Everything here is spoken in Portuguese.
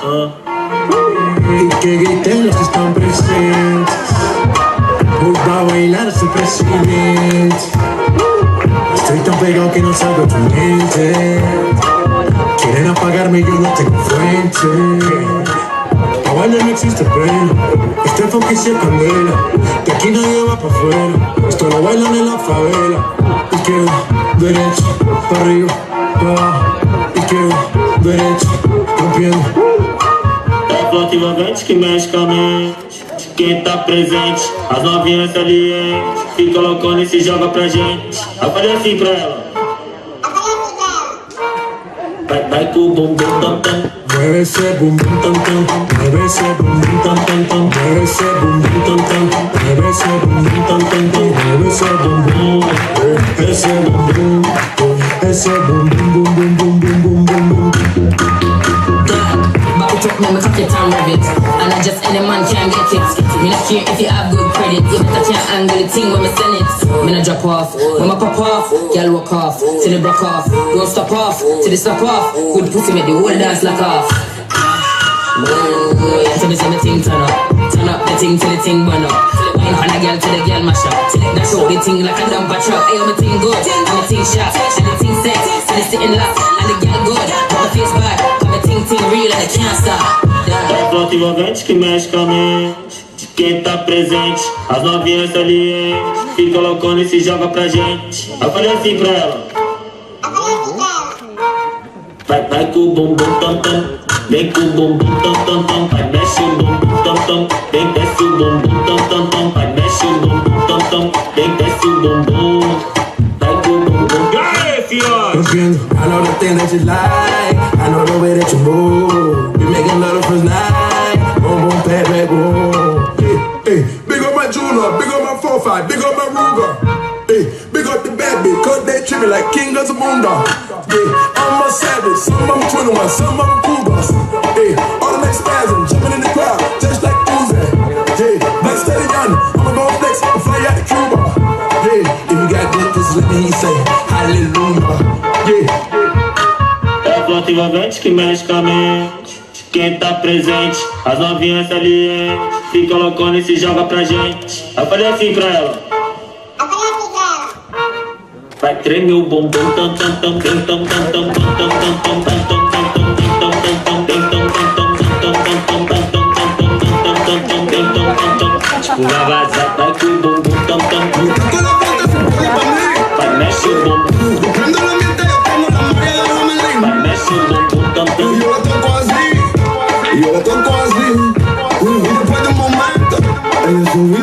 Y que griten los que están presentes. Hoy va a bailar su presidente. Estoy tan pegado que no salgo de tu mente. Quieren apagarme y yo no tengo fuente. Pa' bailar no existe pena. Este enfoque sí es candela. De aquí nadie va pa' afuera. Esto lo bailan en la favela. Izquierda, derecha, pa' arriba, pa' abajo. Izquierda, derecha, rompiendo. É flota envolvente que mexe com a mente de quem tá presente. As novinhas salientes fica loucona e se joga pra gente. Eu falei assim pra ela. Vai com o bumbum tam tam. Mueve ese bumbum tam tam. Mueve ese bumbum tam tam tam. Mueve ese bumbum tam tam. Mueve ese bumbum tam tam tam. Mueve esse bumbum. Esse bumbum. Esse bumbum bum bum bum bum bum bum bum. Back it up, man, me cock it and rev it. And I just any man can get it. Me not care if you have good credit. You better can't angle the thing when me send it. Me not drop off, when me pop off. Y'all walk off, till it broke off. Don't stop off, till it stop off. Good pussy make the whole dance lock off. So me say me thing turn up the thing till the thing burn up. Wine from the girl to the girl mash up. Dash out the thing like a dumper truck. Ayo me thing good, and me thing sharp, and the thing set, and the sitting locked, and the girl good, but my face bad. Ting real and I can't stop. É flota envolvente que mexe com a mente de quem tá presente. As novinhas salientes fica loucona e se joga pra gente. Eu falei assim pra ela. Vai com o bumbum tam tam. Vem com o bumbum tam tam tam. Vai mexe o bumbum tam tam. Vem desce o bumbum tam tam tam. Vai mexe o bumbum tam tam. Vem desce o bumbum. Vai com o bumbum. Aê, fiote! I know the thing that you like. I know the way that you move. We making love the first night. Boom, boom, bad, bad, boom. Hey, big up my Juno, big up my 4-5, big up my Ruger. Hey, big up the bad bitch, cause they treat me like King of Zamunda. Yeah, I'm a savage, some of them 21, some of them Cougars. Hey, all the next spasm, jumping in the crowd, just like Uzi. Yeah, black stallion, I'ma go flex and fly out to Cuba. Yeah, if you got good pussy, let me say hallelujah. Yeah. É flota envolvente que mexe com a mente de quem tá presente. As novinhas salientes fica loucona e se joga pra gente. Eu falei assim pra ela. Vai tremer o bumbum tam tam tam tam tam tam tam tam tam tam tam tam tipo vai vazar, vai com o bumbum tam tam. Vai mexe o bumbum. Vai mexe o bumbum tam tam. Y yo la toco así, y después de un momento, ella subió.